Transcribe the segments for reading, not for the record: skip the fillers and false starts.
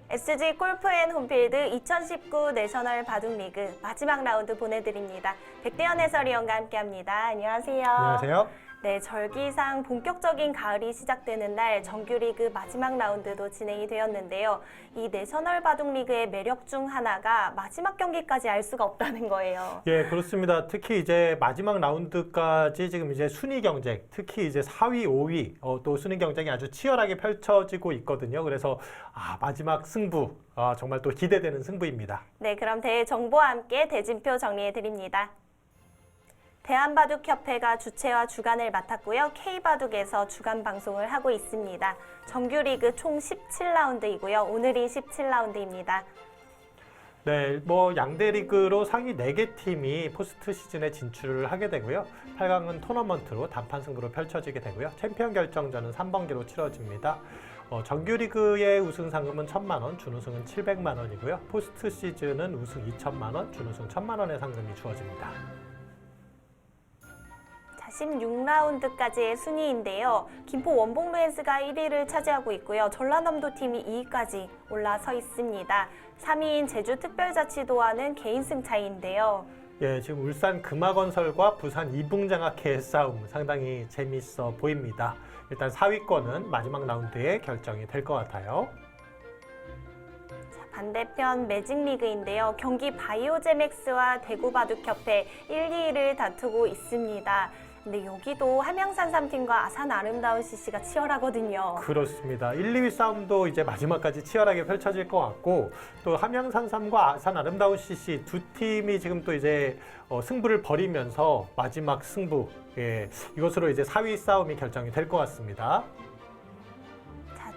SG 골프앤 홈필드 2019 내셔널 바둑리그 마지막 라운드 보내드립니다. 백대현 해설위원과 함께합니다. 안녕하세요. 안녕하세요. 네, 절기상 본격적인 가을이 시작되는 날 정규리그 마지막 라운드도 진행이 되었는데요. 이 내셔널 바둑리그의 매력 중 하나가 마지막 경기까지 알 수가 없다는 거예요. 예, 그렇습니다. 특히 이제 마지막 라운드까지 지금 이제 순위 경쟁, 특히 이제 4위, 5위 또 순위 경쟁이 아주 치열하게 펼쳐지고 있거든요. 그래서 마지막 승부 정말 또 기대되는 승부입니다. 네, 그럼 대회 정보와 함께 대진표 정리해 드립니다. 대한바둑협회가 주최와 주관을 맡았고요. K바둑에서 주간 방송을 하고 있습니다. 정규리그 총 17라운드이고요. 오늘이 17라운드입니다. 네, 양대 리그로 상위 4개 팀이 포스트 시즌에 진출을 하게 되고요. 8강은 토너먼트로 단판 승부로 펼쳐지게 되고요. 챔피언 결정전은 3번기로 치러집니다. 정규리그의 우승 상금은 1,000만 원, 준우승은 700만 원이고요. 포스트 시즌은 우승 2,000만 원, 준우승 1,000만 원의 상금이 주어집니다. 16라운드까지의 순위인데요. 김포 원봉루엔스가 1위를 차지하고 있고요. 전라남도 팀이 2위까지 올라서 있습니다. 3위인 제주특별자치도와는 개인승 차이인데요. 예, 지금 울산 금화건설과 부산 이붕장학회의 싸움 상당히 재밌어 보입니다. 일단 4위권은 마지막 라운드에 결정이 될 것 같아요. 반대편 매직리그인데요. 경기 바이오제맥스와 대구바둑협회 1, 2위를 다투고 있습니다. 근데 여기도 함양산삼팀과 아산 아름다운 CC가 치열하거든요. 그렇습니다. 1, 2위 싸움도 이제 마지막까지 치열하게 펼쳐질 것 같고 또 함양산삼과 아산 아름다운 CC 두 팀이 지금 또 이제 승부를 벌이면서 마지막 승부 이것으로 이제 4위 싸움이 결정이 될 것 같습니다.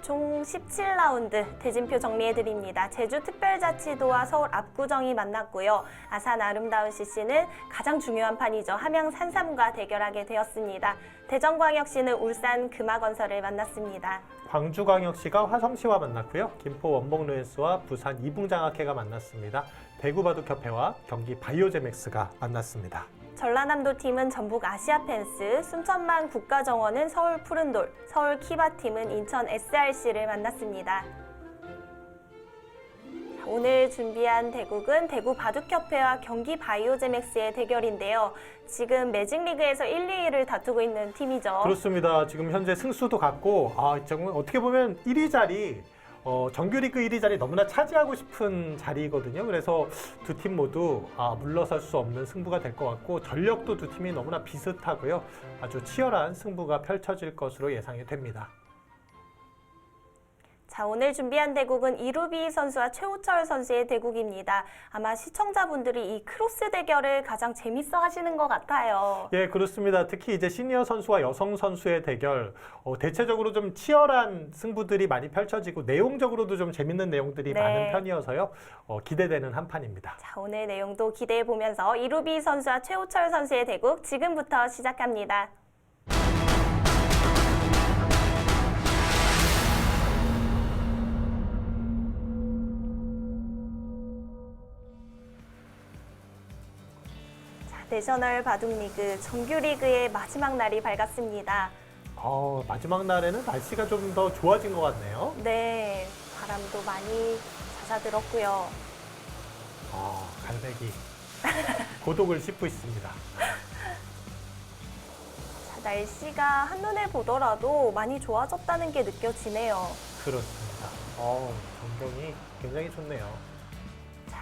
총 17라운드 대진표 정리해드립니다. 제주특별자치도와 서울 압구정이 만났고요. 아산 아름다운 CC는 가장 중요한 판이죠. 함양 산삼과 대결하게 되었습니다. 대전광역시는 울산 금화건설을 만났습니다. 광주광역시가 화성시와 만났고요. 김포 원봉루엔스와 부산 이붕장학회가 만났습니다. 대구바둑협회와 경기 바이오제맥스가 만났습니다. 전라남도 팀은 전북 아시아펜스, 순천만 국가정원은 서울 푸른돌, 서울 키바팀은 인천 SRC를 만났습니다. 오늘 준비한 대국은 대구 바둑협회와 경기 바이오제맥스의 대결인데요. 지금 매직리그에서 1, 2위를 다투고 있는 팀이죠. 그렇습니다. 지금 현재 승수도 같고 정말 어떻게 보면 1위 자리 정규리그 1위 자리 너무나 차지하고 싶은 자리거든요. 그래서 두 팀 모두 물러설 수 없는 승부가 될 것 같고 전력도 두 팀이 너무나 비슷하고요. 아주 치열한 승부가 펼쳐질 것으로 예상이 됩니다. 자, 오늘 준비한 대국은 이루비 선수와 최우철 선수의 대국입니다. 아마 시청자분들이 이 크로스 대결을 가장 재밌어 하시는 것 같아요. 예, 그렇습니다. 특히 이제 시니어 선수와 여성 선수의 대결, 대체적으로 좀 치열한 승부들이 많이 펼쳐지고 내용적으로도 좀 재밌는 내용들이 많은 편이어서요. 기대되는 한 판입니다. 자, 오늘 내용도 기대해 보면서 이루비 선수와 최우철 선수의 대국 지금부터 시작합니다. 내셔널 바둑리그 정규리그의 마지막 날이 밝았습니다. 마지막 날에는 날씨가 좀 더 좋아진 것 같네요. 네, 바람도 많이 잦아들었고요. 갈매기 고독을 씻고 있습니다. 자, 날씨가 한눈에 보더라도 많이 좋아졌다는 게 느껴지네요. 그렇습니다. 전경이 굉장히 좋네요.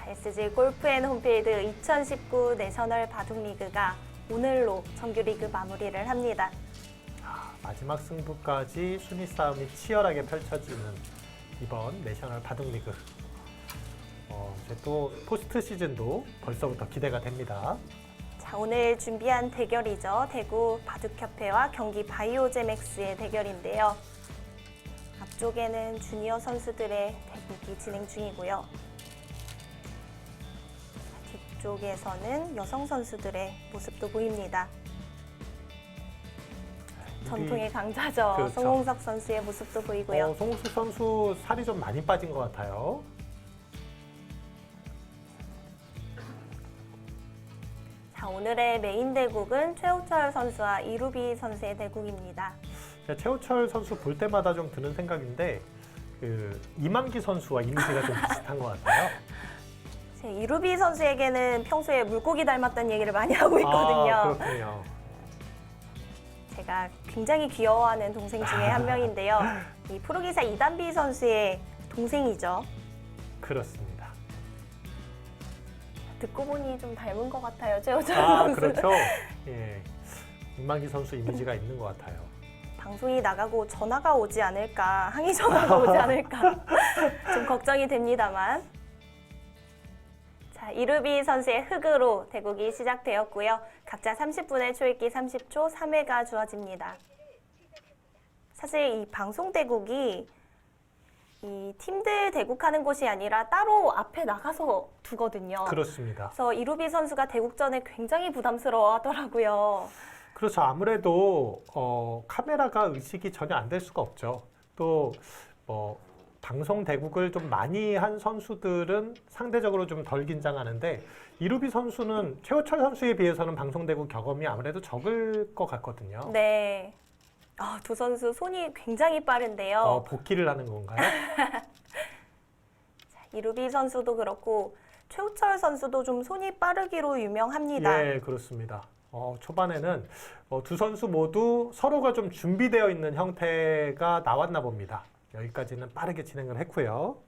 SG 골프앤 홈필드 2019 내셔널 바둑리그가 오늘로 정규리그 마무리를 합니다. 마지막 승부까지 순위 싸움이 치열하게 펼쳐지는 이번 내셔널 바둑리그. 이제 또 포스트 시즌도 벌써부터 기대가 됩니다. 자, 오늘 준비한 대결이죠. 대구 바둑협회와 경기 바이오제맥스의 대결인데요. 앞쪽에는 주니어 선수들의 대국이 진행 중이고요. 뒤쪽에서는 여성 선수들의 모습도 보입니다. 전통의 강자죠. 그렇죠. 송홍석 선수의 모습도 보이고요. 송홍석 선수 살이 좀 많이 빠진 것 같아요. 자, 오늘의 메인 대국은 최우철 선수와 이루비 선수의 대국입니다. 최우철 선수 볼 때마다 좀 드는 생각인데 그 이만기 선수와 이미지가 좀 비슷한 것 같아요. 제 이루비 선수에게는 평소에 물고기 닮았다는 얘기를 많이 하고 있거든요. 아, 그렇군요. 제가 굉장히 귀여워하는 동생 중에 한 명인데요. 이 프로기사 이단비 선수의 동생이죠. 그렇습니다. 듣고 보니 좀 닮은 것 같아요, 최호철 아, 선수. 그렇죠. 예, 이만기 선수 이미지가 있는 것 같아요. 방송이 나가고 전화가 오지 않을까, 항의 전화가 오지 않을까 좀 걱정이 됩니다만. 자, 이루비 선수의 흑으로 대국이 시작되었고요. 각자 30분의 초읽기 30초 3회가 주어집니다. 사실 이 방송 대국이 이 팀들 대국하는 곳이 아니라 따로 앞에 나가서 두거든요. 그렇습니다. 그래서 이루비 선수가 대국전에 굉장히 부담스러워 하더라고요. 그렇죠. 아무래도 카메라가 의식이 전혀 안 될 수가 없죠. 또 방송 대국을 좀 많이 한 선수들은 상대적으로 좀 덜 긴장하는데 이루비 선수는 최호철 선수에 비해서는 방송 대국 경험이 아무래도 적을 것 같거든요. 네. 두 선수 손이 굉장히 빠른데요. 복귀를 하는 건가요? 이루비 선수도 그렇고 최우철 선수도 좀 손이 빠르기로 유명합니다. 예, 그렇습니다. 초반에는 두 선수 모두 서로가 좀 준비되어 있는 형태가 나왔나 봅니다. 여기까지는 빠르게 진행을 했고요.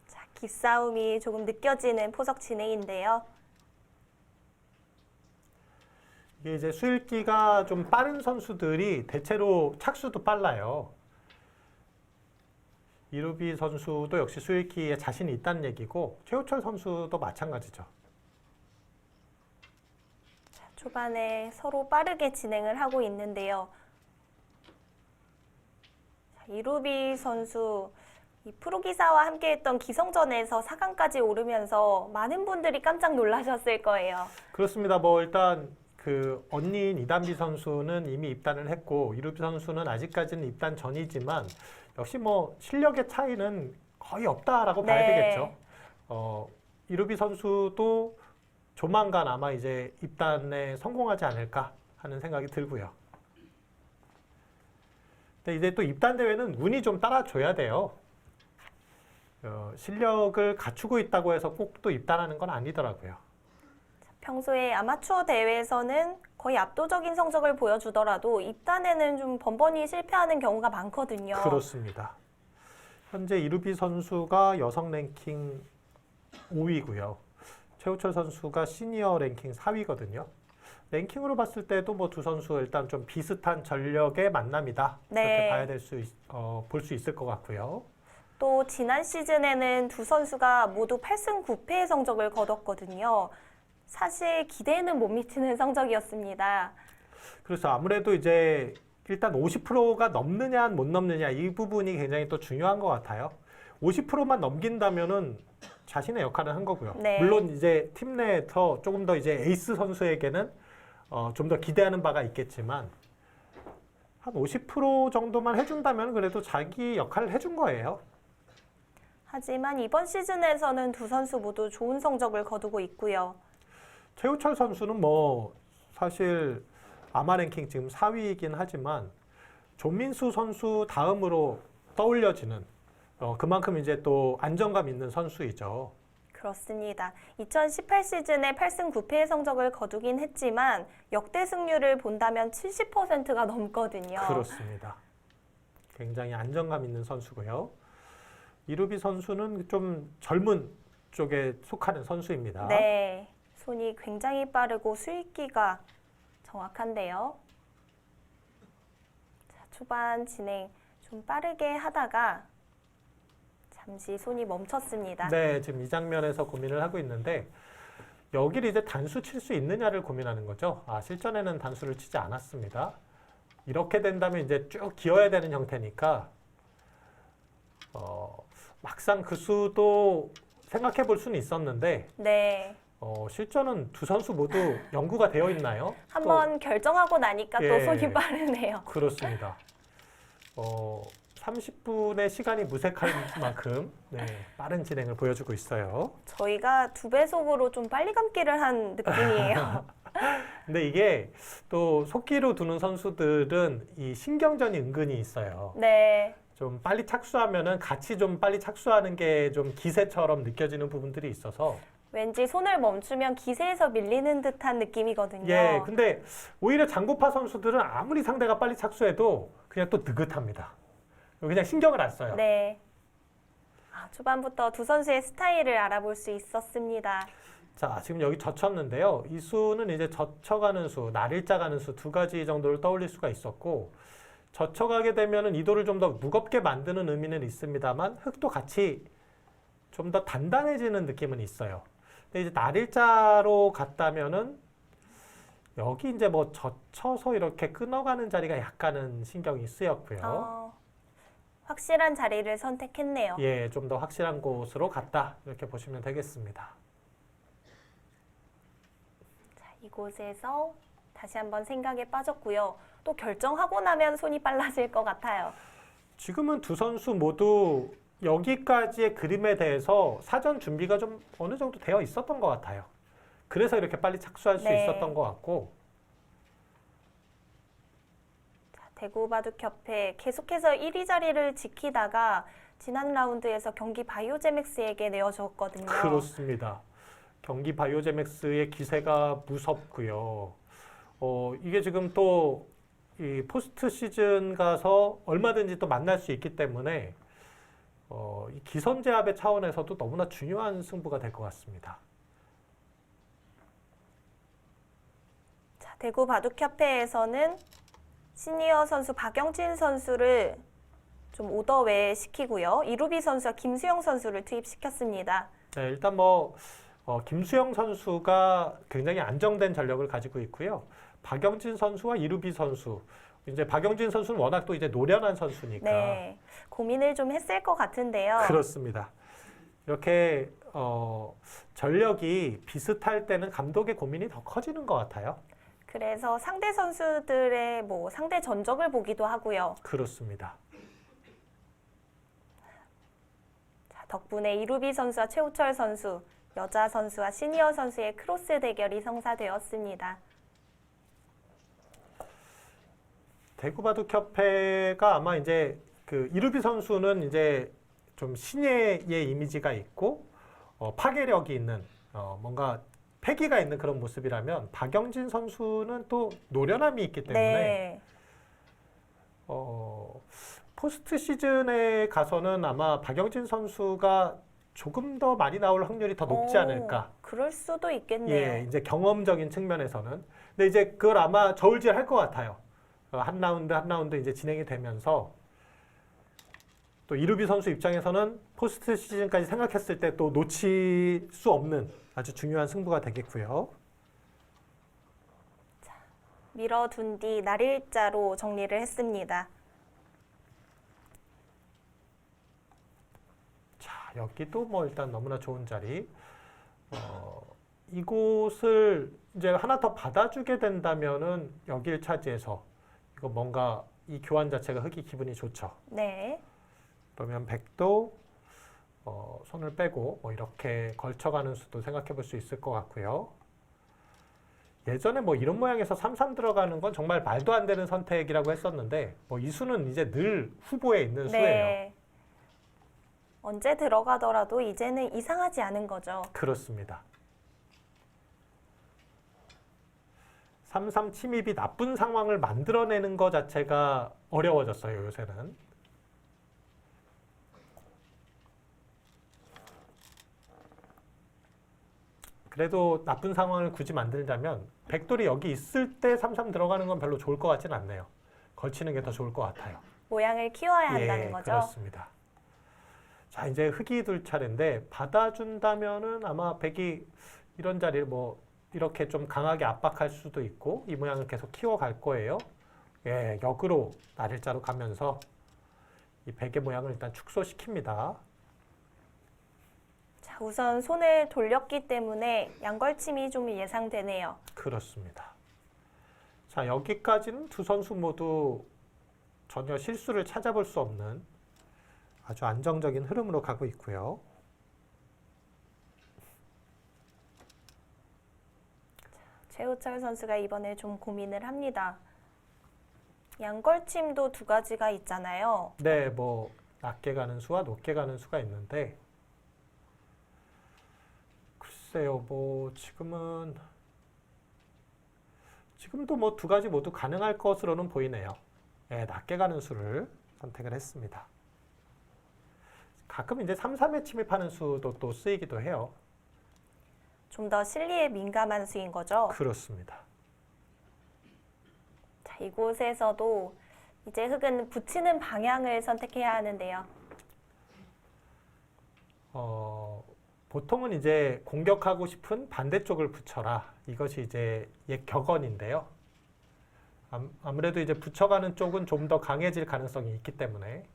자, 기싸움이 조금 느껴지는 포석 진행인데요. 이게 이제 수읽기가 좀 빠른 선수들이 대체로 착수도 빨라요. 이루비 선수도 역시 수읽기에 자신이 있다는 얘기고 최호철 선수도 마찬가지죠. 자, 초반에 서로 빠르게 진행을 하고 있는데요. 자, 이루비 선수 이 프로기사와 함께했던 기성전에서 4강까지 오르면서 많은 분들이 깜짝 놀라셨을 거예요. 그렇습니다. 일단 그 언니인 이단비 선수는 이미 입단을 했고 이루비 선수는 아직까지는 입단 전이지만 역시 실력의 차이는 거의 없다라고 봐야 네. 되겠죠. 이루비 선수도 조만간 아마 이제 입단에 성공하지 않을까 하는 생각이 들고요. 근데 이제 또 입단 대회는 운이 좀 따라줘야 돼요. 실력을 갖추고 있다고 해서 꼭 또 입단하는 건 아니더라고요. 평소에 아마추어 대회에서는 거의 압도적인 성적을 보여주더라도 입단에는 좀 번번이 실패하는 경우가 많거든요. 그렇습니다. 현재 이루비 선수가 여성 랭킹 5위고요. 최우철 선수가 시니어 랭킹 4위거든요. 랭킹으로 봤을 때도 두 선수 일단 좀 비슷한 전력의 만남이다. 네. 이렇게 볼 수 있을 것 같고요. 또 지난 시즌에는 두 선수가 모두 8승 9패의 성적을 거뒀거든요. 사실 기대에는 못 미치는 성적이었습니다. 그래서 아무래도 이제 일단 50%가 넘느냐 못 넘느냐 이 부분이 굉장히 또 중요한 것 같아요. 50%만 넘긴다면은 자신의 역할을 한 거고요. 네. 물론 이제 팀 내에서 조금 더 이제 에이스 선수에게는 좀 더 기대하는 바가 있겠지만 한 50% 정도만 해준다면 그래도 자기 역할을 해준 거예요. 하지만 이번 시즌에서는 두 선수 모두 좋은 성적을 거두고 있고요. 최우철 선수는 사실 아마 랭킹 지금 4위이긴 하지만 존민수 선수 다음으로 떠올려지는 그만큼 이제 또 안정감 있는 선수이죠. 그렇습니다. 2018 시즌에 8승 9패의 성적을 거두긴 했지만 역대 승률을 본다면 70%가 넘거든요. 그렇습니다. 굉장히 안정감 있는 선수고요. 이루비 선수는 좀 젊은 쪽에 속하는 선수입니다. 네, 손이 굉장히 빠르고 수익기가 정확한데요. 자, 초반 진행 좀 빠르게 하다가 잠시 손이 멈췄습니다. 네, 지금 이 장면에서 고민을 하고 있는데 여기를 이제 단수 칠 수 있느냐를 고민하는 거죠. 실전에는 단수를 치지 않았습니다. 이렇게 된다면 이제 쭉 기어야 되는 형태니까 막상 그 수도 생각해 볼 수는 있었는데 네, 실전은 두 선수 모두 연구가 되어 있나요? 한번 결정하고 나니까 예. 또 손이 빠르네요. 그렇습니다. 30분의 시간이 무색할 만큼 빠른 진행을 보여주고 있어요. 저희가 2배속으로 좀 빨리 감기를 한 느낌이에요. 근데 이게 또 속기로 두는 선수들은 이 신경전이 은근히 있어요. 네, 좀 빨리 착수하면은 같이 좀 빨리 착수하는 게 좀 기세처럼 느껴지는 부분들이 있어서 왠지 손을 멈추면 기세에서 밀리는 듯한 느낌이거든요. 예, 근데 오히려 장고파 선수들은 아무리 상대가 빨리 착수해도 그냥 또 느긋합니다. 그냥 신경을 안 써요. 네. 초반부터 두 선수의 스타일을 알아볼 수 있었습니다. 자, 지금 여기 젖혔는데요. 이 수는 이제 젖혀가는 수, 날일자 가는 수 두 가지 정도를 떠올릴 수가 있었고 젖혀가게 되면은 이도를 좀 더 무겁게 만드는 의미는 있습니다만 흙도 같이 좀 더 단단해지는 느낌은 있어요. 근데 이제 날일자로 갔다면은 여기 이제 뭐 젖혀서 이렇게 끊어가는 자리가 약간은 신경이 쓰였고요. 확실한 자리를 선택했네요. 예, 좀 더 확실한 곳으로 갔다 이렇게 보시면 되겠습니다. 자, 이곳에서 다시 한번 생각에 빠졌고요. 또 결정하고 나면 손이 빨라질 것 같아요. 지금은 두 선수 모두 여기까지의 그림에 대해서 사전 준비가 좀 어느 정도 되어 있었던 것 같아요. 그래서 이렇게 빨리 착수할 수 네. 있었던 것 같고 대구바둑협회 계속해서 1위 자리를 지키다가 지난 라운드에서 경기 바이오제맥스에게 내어줬거든요. 그렇습니다. 경기 바이오제맥스의 기세가 무섭고요. 이게 지금 또 이 포스트 시즌 가서 얼마든지 또 만날 수 있기 때문에 이 기선 제압의 차원에서도 너무나 중요한 승부가 될 것 같습니다. 자, 대구바둑협회에서는 시니어 선수 박영진 선수를 좀 오더웨 시키고요. 이루비 선수와 김수영 선수를 투입시켰습니다. 네, 일단 김수영 선수가 굉장히 안정된 전력을 가지고 있고요. 박영진 선수와 이루비 선수. 이제 박영진 선수는 워낙 또 이제 노련한 선수니까. 네, 고민을 좀 했을 것 같은데요. 그렇습니다. 이렇게 전력이 비슷할 때는 감독의 고민이 더 커지는 것 같아요. 그래서 상대 선수들의 상대 전적을 보기도 하고요. 그렇습니다. 자, 덕분에 이루비 선수와 최우철 선수, 여자 선수와 시니어 선수의 크로스 대결이 성사되었습니다. 대구바둑협회가 아마 이제 그 이루비 선수는 이제 좀 신예의 이미지가 있고 파괴력이 있는 뭔가 패기가 있는 그런 모습이라면 박영진 선수는 또 노련함이 있기 때문에 네. 포스트 시즌에 가서는 아마 박영진 선수가 조금 더 많이 나올 확률이 더 높지 않을까. 그럴 수도 있겠네요. 예, 이제 경험적인 측면에서는. 근데 이제 그걸 아마 저울질 할 것 같아요. 한 라운드 한 라운드 이제 진행이 되면서 또 이루비 선수 입장에서는 포스트 시즌까지 생각했을 때 또 놓칠 수 없는 아주 중요한 승부가 되겠고요. 밀어둔 뒤 날일자로 정리를 했습니다. 자, 여기도 일단 너무나 좋은 자리. 이곳을 이제 하나 더 받아주게 된다면은 여기를 차지해서 이거 뭔가 이 교환 자체가 흙이 기분이 좋죠. 네. 그러면 백도 손을 빼고 이렇게 걸쳐가는 수도 생각해 볼 수 있을 것 같고요. 예전에 이런 모양에서 3-3 들어가는 건 정말 말도 안 되는 선택이라고 했었는데 이 수는 이제 늘 후보에 있는 수예요. 네. 언제 들어가더라도 이제는 이상하지 않은 거죠. 그렇습니다. 3-3 침입이 나쁜 상황을 만들어내는 것 자체가 어려워졌어요, 요새는. 그래도 나쁜 상황을 굳이 만들자면 백돌이 여기 있을 때 3-3 들어가는 건 별로 좋을 것 같진 않네요. 걸치는 게 더 좋을 것 같아요. 모양을 키워야 한다는 거죠. 그렇습니다. 자, 이제 흙이 둘 차례인데 받아준다면은 아마 백이 이런 자리를 이렇게 좀 강하게 압박할 수도 있고 이 모양을 계속 키워갈 거예요. 예, 역으로 날일자로 가면서 이 백의 모양을 일단 축소시킵니다. 자, 우선 손을 돌렸기 때문에 양걸침이 좀 예상되네요. 그렇습니다. 자, 여기까지는 두 선수 모두 전혀 실수를 찾아볼 수 없는 아주 안정적인 흐름으로 가고 있고요. 최우철 선수가 이번에 좀 고민을 합니다. 양걸침도 두 가지가 있잖아요. 네, 뭐 낮게 가는 수와 높게 가는 수가 있는데 글쎄요, 뭐 지금도 뭐 두 가지 모두 가능할 것으로는 보이네요. 네, 낮게 가는 수를 선택을 했습니다. 가끔 이제 3-3에 침입하는 수도 또 쓰이기도 해요. 좀 더 실리에 민감한 수인 거죠. 그렇습니다. 자, 이곳에서도 이제 흙은 붙이는 방향을 선택해야 하는데요. 보통은 이제 공격하고 싶은 반대쪽을 붙여라. 이것이 이제 옛 격언인데요. 아무래도 이제 붙여가는 쪽은 좀 더 강해질 가능성이 있기 때문에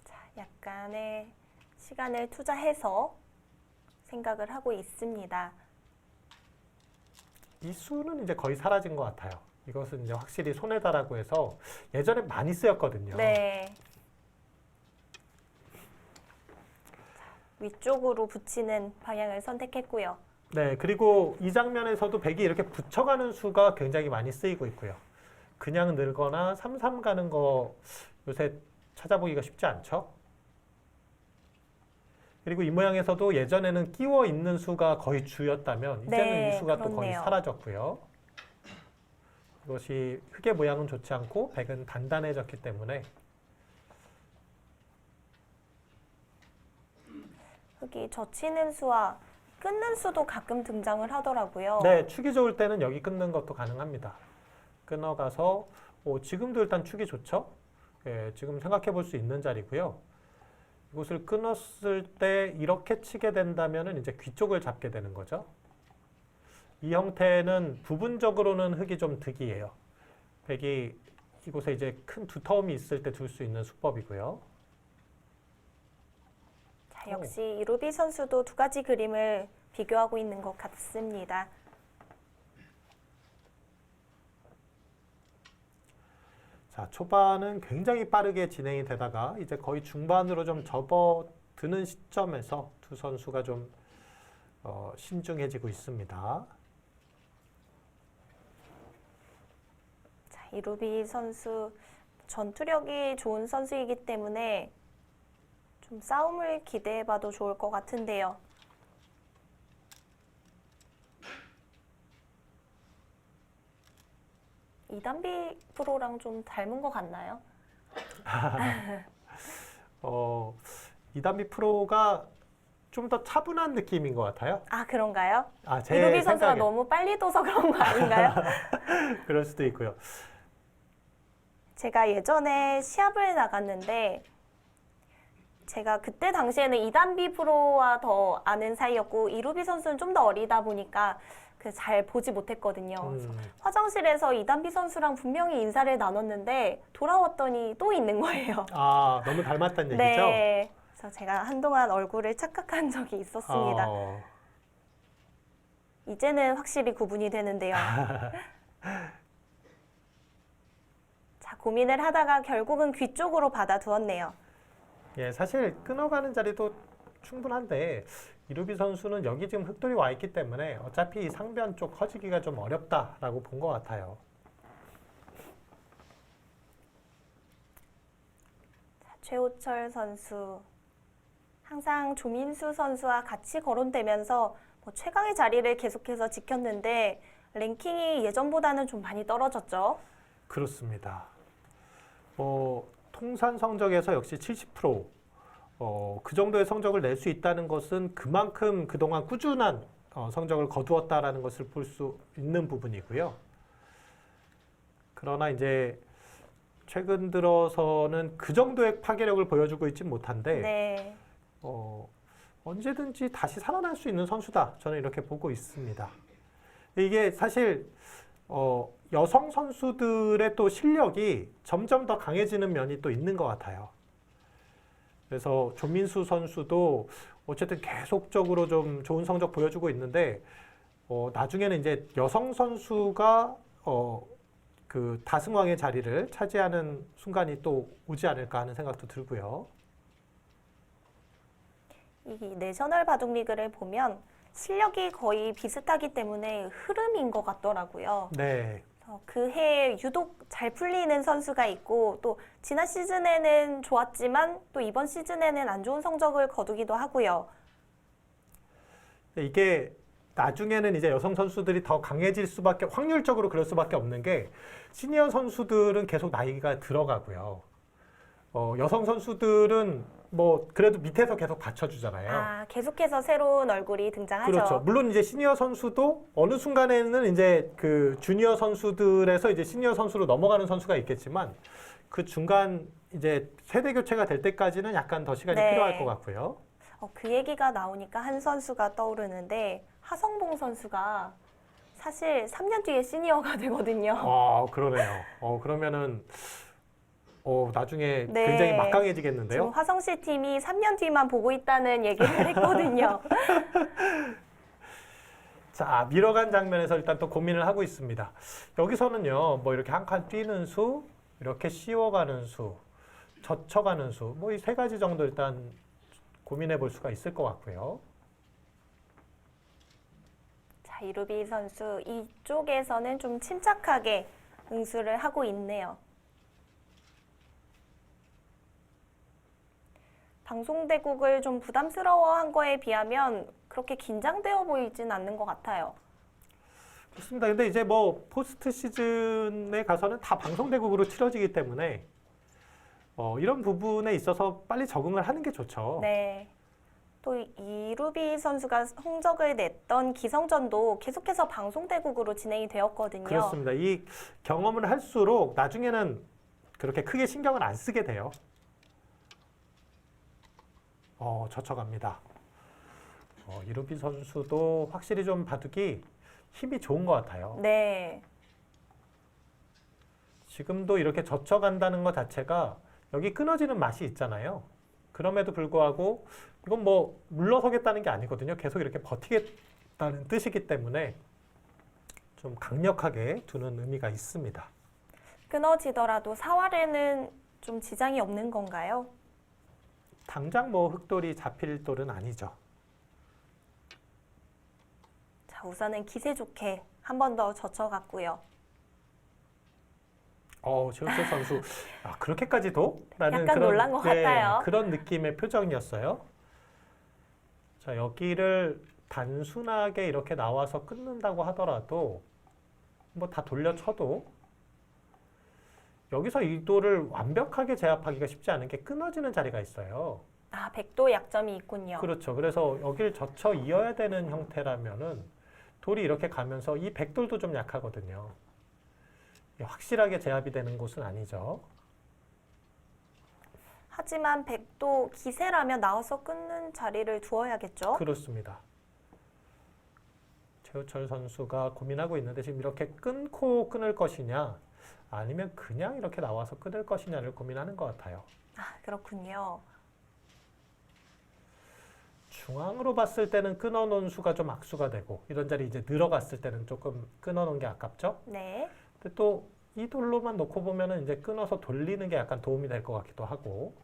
자, 약간의 시간을 투자해서 생각을 하고 있습니다. 이 수는 이제 거의 사라진 것 같아요. 이것은 이제 확실히 손해다라고 해서 예전에 많이 쓰였거든요. 네. 위쪽으로 붙이는 방향을 선택했고요. 네, 그리고 이 장면에서도 백이 이렇게 붙여가는 수가 굉장히 많이 쓰이고 있고요. 그냥 늘거나 3-3 가는 거 요새 찾아보기가 쉽지 않죠? 그리고 이 모양에서도 예전에는 끼워 있는 수가 거의 주였다면 이제는 네, 이 수가 또 거의 그렇네요. 사라졌고요. 이것이 흙의 모양은 좋지 않고 백은 단단해졌기 때문에 흙이 젖히는 수와 끊는 수도 가끔 등장을 하더라고요. 네, 축이 좋을 때는 여기 끊는 것도 가능합니다. 끊어가서 지금도 일단 축이 좋죠? 예, 지금 생각해 볼 수 있는 자리고요. 이곳을 끊었을 때 이렇게 치게 된다면 이제 귀 쪽을 잡게 되는 거죠. 이 형태는 부분적으로는 흙이 좀 득이에요. 백이 이곳에 이제 큰 두터움이 있을 때 둘 수 있는 수법이고요. 자, 역시 이루비 선수도 두 가지 그림을 비교하고 있는 것 같습니다. 자, 초반은 굉장히 빠르게 진행이 되다가 이제 거의 중반으로 좀 접어드는 시점에서 두 선수가 좀 신중해지고 있습니다. 자, 이루비 선수 전투력이 좋은 선수이기 때문에 좀 싸움을 기대해봐도 좋을 것 같은데요. 이단비 프로랑 좀 닮은 것 같나요? 이단비 프로가 좀 더 차분한 느낌인 것 같아요. 아, 그런가요? 제 이루비 선수가 생각엔 너무 빨리 둬서 그런 거 아닌가요? 그럴 수도 있고요. 제가 예전에 시합을 나갔는데 제가 그때 당시에는 이단비 프로와 더 아는 사이였고 이루비 선수는 좀 더 어리다 보니까 잘 보지 못했거든요. 그래서 화장실에서 이단비 선수랑 분명히 인사를 나눴는데 돌아왔더니 또 있는 거예요. 아, 너무 닮았다는 얘기죠? 네. 그래서 제가 한동안 얼굴을 착각한 적이 있었습니다. 이제는 확실히 구분이 되는데요. 자, 고민을 하다가 결국은 귀 쪽으로 받아두었네요. 예, 사실 끊어가는 자리도 충분한데 이루비 선수는 여기 지금 흑돌이 와 있기 때문에 어차피 상변 쪽 커지기가 좀 어렵다라고 본 것 같아요. 자, 최호철 선수 항상 조민수 선수와 같이 거론되면서 최강의 자리를 계속해서 지켰는데 랭킹이 예전보다는 좀 많이 떨어졌죠. 그렇습니다. 통산 성적에서 역시 70%, 그 정도의 성적을 낼 수 있다는 것은 그만큼 그동안 꾸준한 성적을 거두었다라는 것을 볼 수 있는 부분이고요. 그러나 이제 최근 들어서는 그 정도의 파괴력을 보여주고 있진 못한데 네. 언제든지 다시 살아날 수 있는 선수다. 저는 이렇게 보고 있습니다. 이게 사실 여성 선수들의 또 실력이 점점 더 강해지는 면이 또 있는 것 같아요. 그래서 조민수 선수도 어쨌든 계속적으로 좀 좋은 성적 보여주고 있는데 나중에는 이제 여성 선수가 그 다승왕의 자리를 차지하는 순간이 또 오지 않을까 하는 생각도 들고요. 이 내셔널 바둑리그를 보면 실력이 거의 비슷하기 때문에 흐름인 것 같더라고요. 네. 그 해에 유독 잘 풀리는 선수가 있고 또 지난 시즌에는 좋았지만 또 이번 시즌에는 안 좋은 성적을 거두기도 하고요. 이게 나중에는 이제 여성 선수들이 더 강해질 수밖에, 확률적으로 그럴 수밖에 없는 게 시니어 선수들은 계속 나이가 들어가고요. 여성 선수들은 뭐 그래도 밑에서 계속 받쳐주잖아요. 아, 계속해서 새로운 얼굴이 등장하죠. 그렇죠. 물론 이제 시니어 선수도 어느 순간에는 이제 그 주니어 선수들에서 이제 시니어 선수로 넘어가는 선수가 있겠지만 그 중간 이제 세대 교체가 될 때까지는 약간 더 시간이 네. 필요할 것 같고요. 그 얘기가 나오니까 한 선수가 떠오르는데 하성봉 선수가 사실 3년 뒤에 시니어가 되거든요. 그러네요. 그러면은 나중에 네. 굉장히 막강해지겠는데요. 지금 화성시 팀이 3년 뒤만 보고 있다는 얘기를 했거든요. 자, 밀어간 장면에서 일단 또 고민을 하고 있습니다. 여기서는요, 뭐 이렇게 한 칸 뛰는 수, 이렇게 씌워가는 수, 젖혀가는 수, 뭐 이 세 가지 정도 일단 고민해 볼 수가 있을 것 같고요. 자, 이루비 선수 이쪽에서는 좀 침착하게 응수를 하고 있네요. 방송대국을 좀 부담스러워한 거에 비하면 그렇게 긴장되어 보이진 않는 것 같아요. 그렇습니다. 근데 이제 뭐 포스트 시즌에 가서는 다 방송대국으로 치러지기 때문에 이런 부분에 있어서 빨리 적응을 하는 게 좋죠. 네. 또 이루비 선수가 성적을 냈던 기성전도 계속해서 방송대국으로 진행이 되었거든요. 그렇습니다. 이 경험을 할수록 나중에는 그렇게 크게 신경을 안 쓰게 돼요. 젖혀갑니다. 이루비 선수도 확실히 좀 바둑이 힘이 좋은 것 같아요. 네. 지금도 이렇게 젖혀간다는 것 자체가 여기 끊어지는 맛이 있잖아요. 그럼에도 불구하고 이건 뭐 물러서겠다는 게 아니거든요. 계속 이렇게 버티겠다는 뜻이기 때문에 좀 강력하게 두는 의미가 있습니다. 끊어지더라도 사활에는 좀 지장이 없는 건가요? 당장 뭐 흑돌이 잡힐 돌은 아니죠. 자, 우선은 기세 좋게 한 번 더 젖혀갔고요. 최우철 선수 그렇게까지도? 라는 약간 놀란 것 같아요. 그런 느낌의 표정이었어요. 자, 여기를 단순하게 이렇게 나와서 끊는다고 하더라도 뭐 다 돌려쳐도 여기서 이 돌을 완벽하게 제압하기가 쉽지 않은 게 끊어지는 자리가 있어요. 아, 백도 약점이 있군요. 그렇죠. 그래서 여기를 젖혀 이어야 되는 형태라면은 돌이 이렇게 가면서 이 백돌도 좀 약하거든요. 확실하게 제압이 되는 곳은 아니죠. 하지만 백도 기세라면 나와서 끊는 자리를 두어야겠죠? 그렇습니다. 최우철 선수가 고민하고 있는데 지금 이렇게 끊고 끊을 것이냐 아니면 그냥 이렇게 나와서 끊을 것이냐를 고민하는 것 같아요. 아, 그렇군요. 중앙으로 봤을 때는 끊어놓은 수가 좀 악수가 되고 이런 자리 이제 늘어갔을 때는 조금 끊어놓은 게 아깝죠? 네. 근데 또 이 돌로만 놓고 보면은 이제 끊어서 돌리는 게 약간 도움이 될 것 같기도 하고.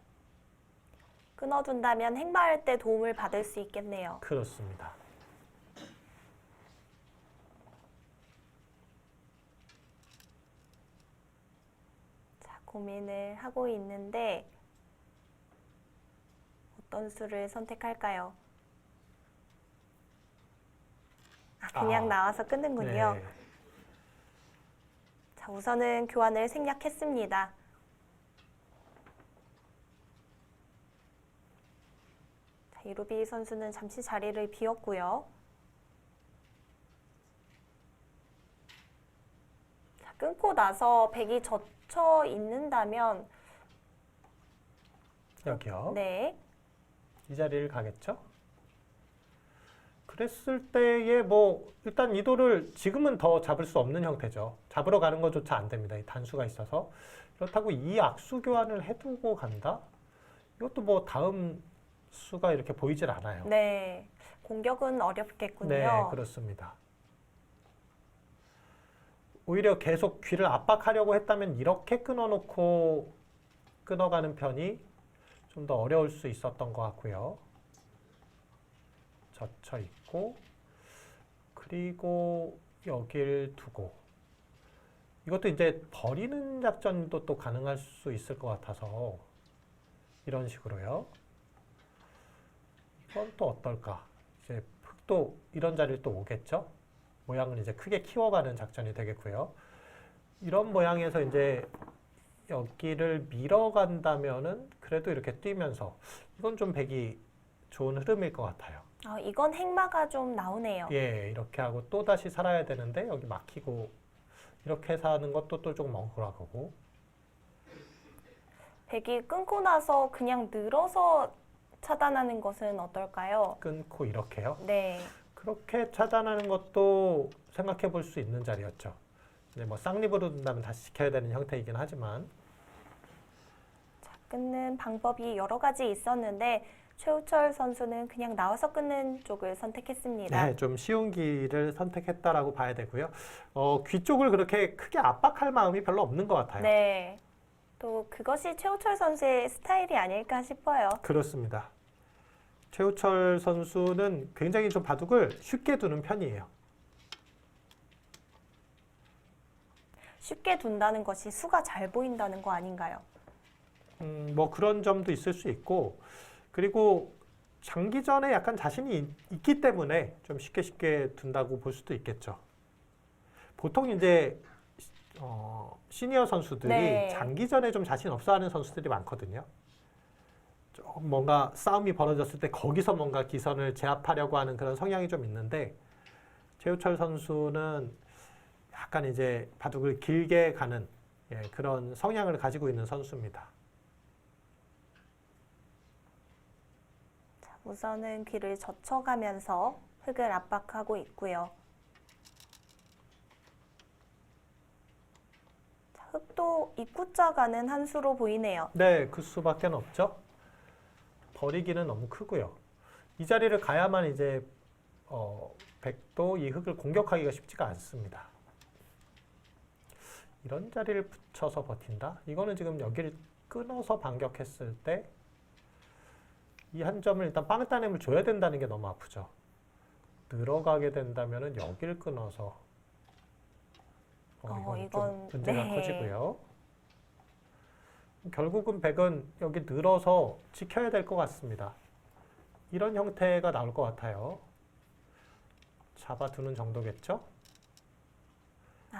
끊어둔다면 행마할 때 도움을 받을 수 있겠네요. 그렇습니다. 자, 고민을 하고 있는데 어떤 수를 선택할까요? 그냥 나와서 끊는군요. 네. 자, 우선은 교환을 생략했습니다. 자, 이루비 선수는 잠시 자리를 비웠고요. 자, 끊고 나서 백이 젖혀 있는다면 여기요. 네. 이 자리를 가겠죠? 그랬을 때에 뭐 일단 이 돌을 지금은 더 잡을 수 없는 형태죠. 잡으러 가는 것조차 안 됩니다. 이 단수가 있어서. 그렇다고 이 악수 교환을 해두고 간다? 이것도 뭐 다음 수가 이렇게 보이질 않아요. 네. 공격은 어렵겠군요. 네, 그렇습니다. 오히려 계속 귀를 압박하려고 했다면 이렇게 끊어놓고 끊어가는 편이 좀 더 어려울 수 있었던 것 같고요. 젖혀 있고 그리고 여길 두고 이것도 이제 버리는 작전도 또 가능할 수 있을 것 같아서 이런 식으로요. 이건 또 어떨까? 이제 흑도 이런 자리를 또 오겠죠? 모양을 이제 크게 키워가는 작전이 되겠고요. 이런 모양에서 이제 여기를 밀어간다면은 그래도 이렇게 뛰면서 이건 좀 백이 좋은 흐름일 것 같아요. 이건 행마가 좀 나오네요. 예, 이렇게 하고 또 다시 살아야 되는데 여기 막히고 이렇게 해서 하는 것도 또 조금 억울하고. 백이 끊고 나서 그냥 늘어서 차단하는 것은 어떨까요? 끊고 이렇게요. 네. 그렇게 차단하는 것도 생각해 볼 수 있는 자리였죠. 근데 뭐 쌍립으로 둔다면 다시 지켜야 되는 형태이긴 하지만. 자, 끊는 방법이 여러 가지 있었는데 최우철 선수는 그냥 나와서 끊는 쪽을 선택했습니다. 네, 좀 쉬운 길을 선택했다라고 봐야 되고요. 귀 쪽을 그렇게 크게 압박할 마음이 별로 없는 것 같아요. 네. 또 그것이 최우철 선수의 스타일이 아닐까 싶어요. 그렇습니다. 최우철 선수는 굉장히 좀 바둑을 쉽게 두는 편이에요. 쉽게 둔다는 것이 수가 잘 보인다는 거 아닌가요? 뭐 그런 점도 있을 수 있고, 그리고 장기전에 약간 자신이 있기 때문에 좀 쉽게 둔다고 볼 수도 있겠죠. 보통 이제 시니어 선수들이 네. 장기전에 좀 자신 없어하는 선수들이 많거든요. 조금 뭔가 싸움이 벌어졌을 때 거기서 뭔가 기선을 제압하려고 하는 그런 성향이 좀 있는데, 최우철 선수는 약간 이제 바둑을 길게 가는 그런 성향을 가지고 있는 선수입니다. 자, 우선은 귀를 젖혀가면서 흙을 압박하고 있고요. 자, 흙도 입구자 가는 한 수로 보이네요. 네, 그 수밖에 없죠. 버리기는 너무 크고요. 이 자리를 가야만 이제 백도 이 흙을 공격하기가 쉽지가 않습니다. 이런 자리를 붙여서 버틴다? 이거는 지금 여기를 끊어서 반격했을 때 이 한 점을 일단 빵 따냄을 줘야 된다는 게 너무 아프죠. 늘어가게 된다면 여기를 끊어서 이건 좀 문제가 네. 커지고요. 결국은 백은 여기 늘어서 지켜야 될 것 같습니다. 이런 형태가 나올 것 같아요. 잡아두는 정도겠죠?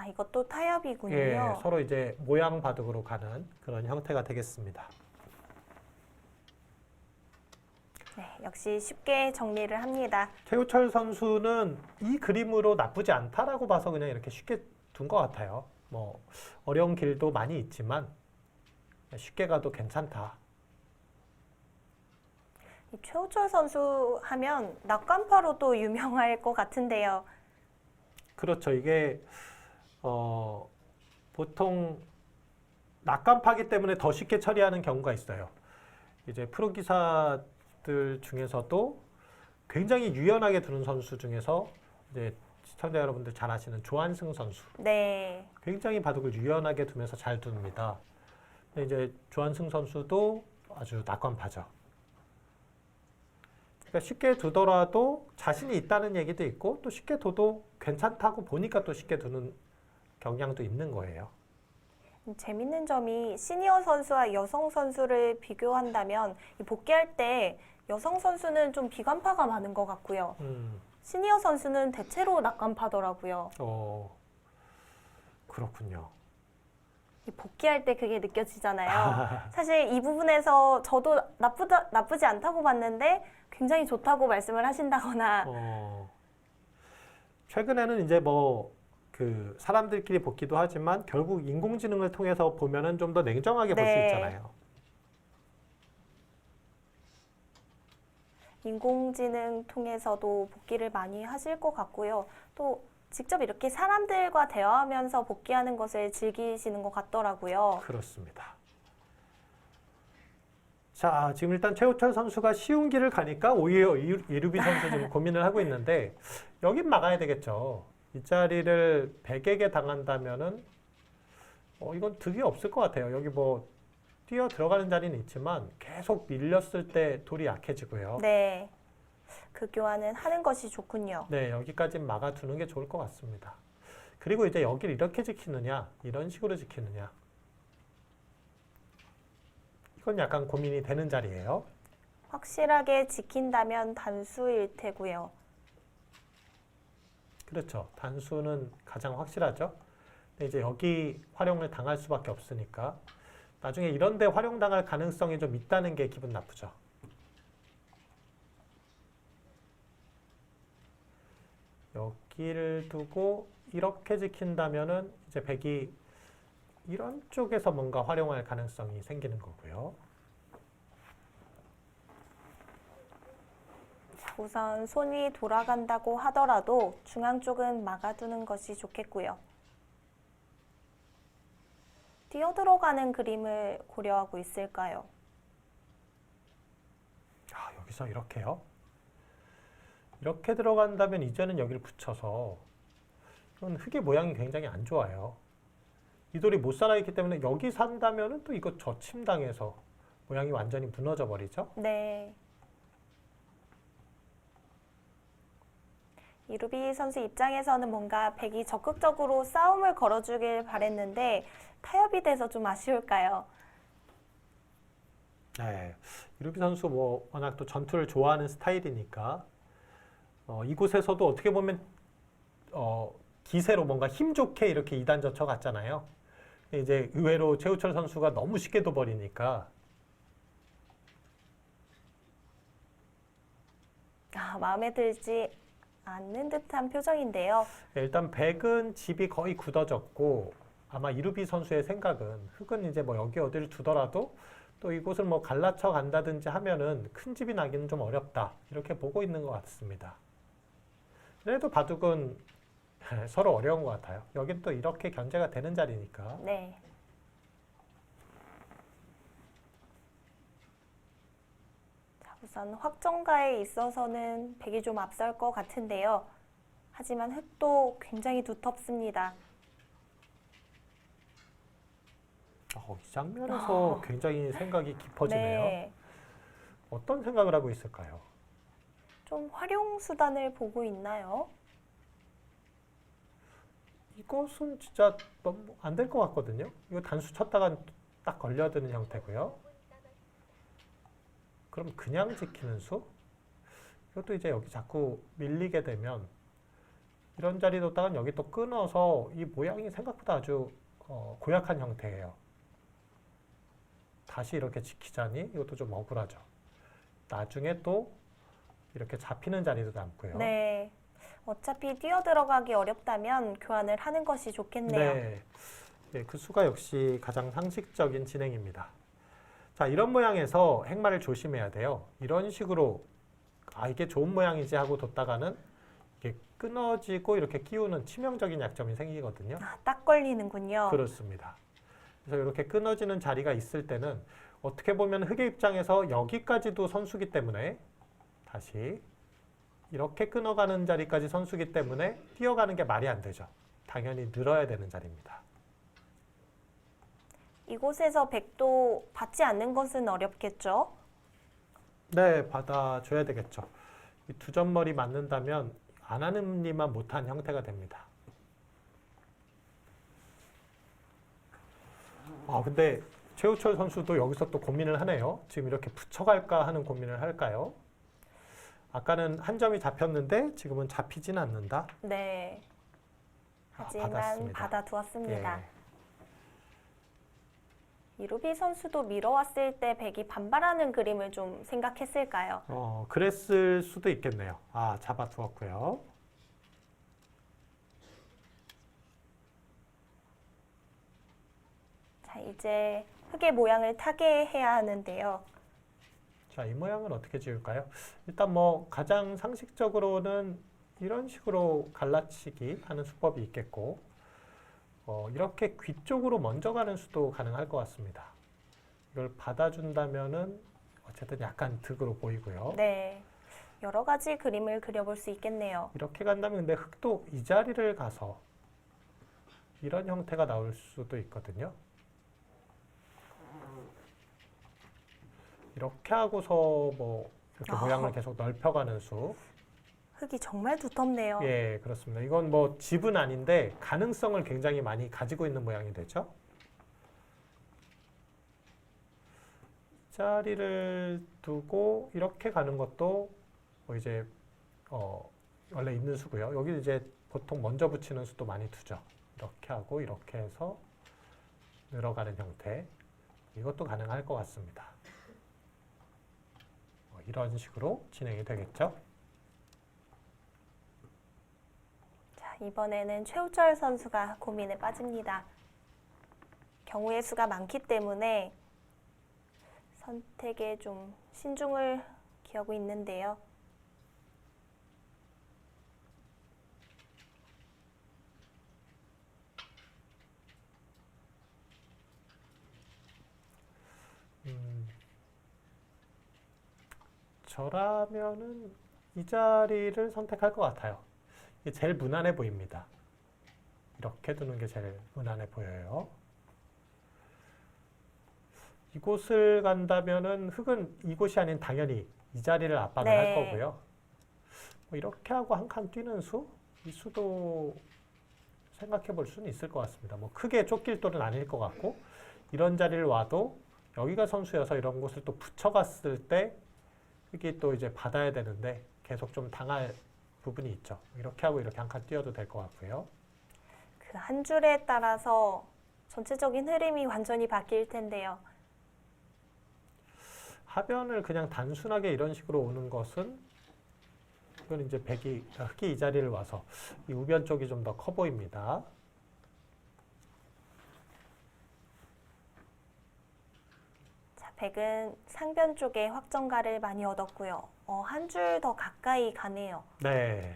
이것도 타협이군요. 예, 서로 이제 모양 바둑으로 가는 그런 형태가 되겠습니다. 네, 역시 쉽게 정리를 합니다. 최우철 선수는 이 그림으로 나쁘지 않다라고 봐서 그냥 이렇게 쉽게 둔 것 같아요. 뭐 어려운 길도 많이 있지만 쉽게 가도 괜찮다. 이 최우철 선수 하면 낙관파로도 유명할 것 같은데요. 그렇죠. 이게 보통 낙관파기 때문에 더 쉽게 처리하는 경우가 있어요. 이제 프로 기사들 중에서도 굉장히 유연하게 두는 선수 중에서 이제 시청자 여러분들 잘 아시는 조한승 선수. 네. 굉장히 바둑을 유연하게 두면서 잘 둡니다. 근데 이제 조한승 선수도 아주 낙관파죠. 그러니까 쉽게 두더라도 자신이 있다는 얘기도 있고 또 쉽게 둬도 괜찮다고 보니까 또 쉽게 두는 경향도 있는 거예요. 재밌는 점이 시니어 선수와 여성 선수를 비교한다면 이 복귀할 때 여성 선수는 좀 비관파가 많은 것 같고요. 시니어 선수는 대체로 낙관파더라고요. 그렇군요. 이 복귀할 때 그게 느껴지잖아요. 사실 이 부분에서 저도 나쁘지 않다고 봤는데 굉장히 좋다고 말씀을 하신다거나 최근에는 이제 뭐 그 사람들끼리 복귀도 하지만 결국 인공지능을 통해서 보면은 좀 더 냉정하게 볼 수 네. 있잖아요. 인공지능 통해서도 복귀를 많이 하실 것 같고요. 또 직접 이렇게 사람들과 대화하면서 복귀하는 것을 즐기시는 것 같더라고요. 그렇습니다. 자, 지금 일단 최우철 선수가 쉬운 길을 가니까 오히려 이루비 선수 지금 고민을 하고 있는데 여긴 막아야 되겠죠. 이 자리를 백에게 당한다면은 이건 득이 없을 것 같아요. 여기 뭐 뛰어 들어가는 자리는 있지만 계속 밀렸을 때 돌이 약해지고요. 네. 그 교환은 하는 것이 좋군요. 네, 여기까지 막아두는 게 좋을 것 같습니다. 그리고 이제 여기를 이렇게 지키느냐, 이런 식으로 지키느냐. 이건 약간 고민이 되는 자리예요. 확실하게 지킨다면 단수일 테고요. 그렇죠. 단수는 가장 확실하죠. 근데 이제 여기 활용을 당할 수밖에 없으니까 나중에 이런 데 활용당할 가능성이 좀 있다는 게 기분 나쁘죠. 여기를 두고 이렇게 지킨다면은 이제 백이 이런 쪽에서 뭔가 활용할 가능성이 생기는 거고요. 자, 우선 손이 돌아간다고 하더라도 중앙 쪽은 막아두는 것이 좋겠고요. 뛰어들어가는 그림을 고려하고 있을까요? 아, 여기서 이렇게요. 이렇게 들어간다면 이제는 여기를 붙여서 이건 흙의 모양이 굉장히 안 좋아요. 이 돌이 못 살아있기 때문에 여기 산다면은 또 이거 저침당해서 모양이 완전히 무너져 버리죠. 네. 이루비 선수 입장에서는 뭔가 백이 적극적으로 싸움을 걸어주길 바랬는데 타협이 돼서 좀 아쉬울까요? 네, 이루비 선수 뭐 워낙 또 전투를 좋아하는 스타일이니까 이곳에서도 어떻게 보면 기세로 뭔가 힘 좋게 이렇게 2단 젖혀 갔잖아요. 근데 이제 의외로 최우철 선수가 너무 쉽게 둬버리니까 마음에 들지 않는 듯한 표정인데요. 일단 백은 집이 거의 굳어졌고 아마 이루비 선수의 생각은 흙은 이제 뭐 여기 어디를 두더라도 또 이곳을 뭐 갈라쳐 간다든지 하면은 큰 집이 나기는 좀 어렵다 이렇게 보고 있는 것 같습니다. 그래도 바둑은 서로 어려운 것 같아요. 여긴 또 이렇게 견제가 되는 자리니까. 네. 자, 우선 확정가에 있어서는 백이 좀 앞설 것 같은데요. 하지만 흙도 굉장히 두텁습니다. 이 장면에서 굉장히 생각이 깊어지네요. 네. 어떤 생각을 하고 있을까요? 좀 활용 수단을 보고 있나요? 이것은 진짜 너무 안 될 것 같거든요. 이거 단수 쳤다가 딱 걸려드는 형태고요. 그럼 그냥 지키는 수? 이것도 이제 여기 자꾸 밀리게 되면 이런 자리 뒀다가 여기 또 끊어서 이 모양이 생각보다 아주 고약한 형태예요. 다시 이렇게 지키자니 이것도 좀 억울하죠. 나중에 또 이렇게 잡히는 자리도 남고요. 네. 어차피 뛰어들어가기 어렵다면 교환을 하는 것이 좋겠네요. 네. 네, 그 수가 역시 가장 상식적인 진행입니다. 자, 이런 모양에서 행마를 조심해야 돼요. 이런 식으로 이게 좋은 모양이지 하고 뒀다가는 이게 끊어지고 이렇게 끼우는 치명적인 약점이 생기거든요. 딱 걸리는군요. 그렇습니다. 그래서 이렇게 끊어지는 자리가 있을 때는 어떻게 보면 흙의 입장에서 여기까지도 선수기 때문에 다시 이렇게 끊어가는 자리까지 선수기 때문에 뛰어가는 게 말이 안 되죠. 당연히 늘어야 되는 자리입니다. 이곳에서 백도 받지 않는 것은 어렵겠죠? 네, 받아줘야 되겠죠. 이 두 점머리 맞는다면 안 하는 니만 못한 형태가 됩니다. 근데 최우철 선수도 여기서 또 고민을 하네요. 지금 이렇게 붙여갈까 하는 고민을 할까요? 아까는 한 점이 잡혔는데 지금은 잡히진 않는다. 네. 하지만 받았습니다. 받아두었습니다. 예. 이루비 선수도 밀어왔을 때 백이 반발하는 그림을 좀 생각했을까요? 그랬을 수도 있겠네요. 잡아두었고요. 자, 이제 흙의 모양을 타게 해야 하는데요. 자, 이 모양은 어떻게 지을까요? 일단 뭐 가장 상식적으로는 이런 식으로 갈라치기 하는 수법이 있겠고 이렇게 귀 쪽으로 먼저 가는 수도 가능할 것 같습니다. 이걸 받아준다면은 어쨌든 약간 득으로 보이고요. 네. 여러 가지 그림을 그려볼 수 있겠네요. 이렇게 간다면 근데 흙도 이 자리를 가서 이런 형태가 나올 수도 있거든요. 이렇게 하고서 뭐 이렇게 모양을 계속 넓혀가는 수. 흙이 정말 두텁네요. 예, 그렇습니다. 이건 뭐 집은 아닌데 가능성을 굉장히 많이 가지고 있는 모양이 되죠. 자리를 두고 이렇게 가는 것도 뭐 이제 원래 있는 수고요. 여기 이제 보통 먼저 붙이는 수도 많이 두죠. 이렇게 하고 이렇게 해서 늘어가는 형태. 이것도 가능할 것 같습니다. 이런 식으로 진행이 되겠죠. 자, 이번에는 최우철 선수가 고민에 빠집니다. 경우의 수가 많기 때문에 선택에 좀 신중을 기하고 있는데요. 저라면은 이 자리를 선택할 것 같아요. 이게 제일 무난해 보입니다. 이렇게 두는 게 제일 무난해 보여요. 이곳을 간다면은 흙은 이곳이 아닌 당연히 이 자리를 압박을 할 거고요. 뭐 이렇게 하고 한 칸 뛰는 수? 이 수도 생각해 볼 수는 있을 것 같습니다. 뭐 크게 쫓길 돌은 아닐 것 같고 이런 자리를 와도 여기가 선수여서 이런 곳을 또 붙여갔을 때 흙이 또 이제 받아야 되는데 계속 좀 당할 부분이 있죠. 이렇게 하고 이렇게 한 칸 뛰어도 될 것 같고요. 그 한 줄에 따라서 전체적인 흐름이 완전히 바뀔 텐데요. 하변을 그냥 단순하게 이런 식으로 오는 것은 이건 이제 흙이 이 자리를 와서 이 우변 쪽이 좀 더 커 보입니다. 자, 백은 상변 쪽에 확정가를 많이 얻었고요. 한 줄 더 가까이 가네요. 네.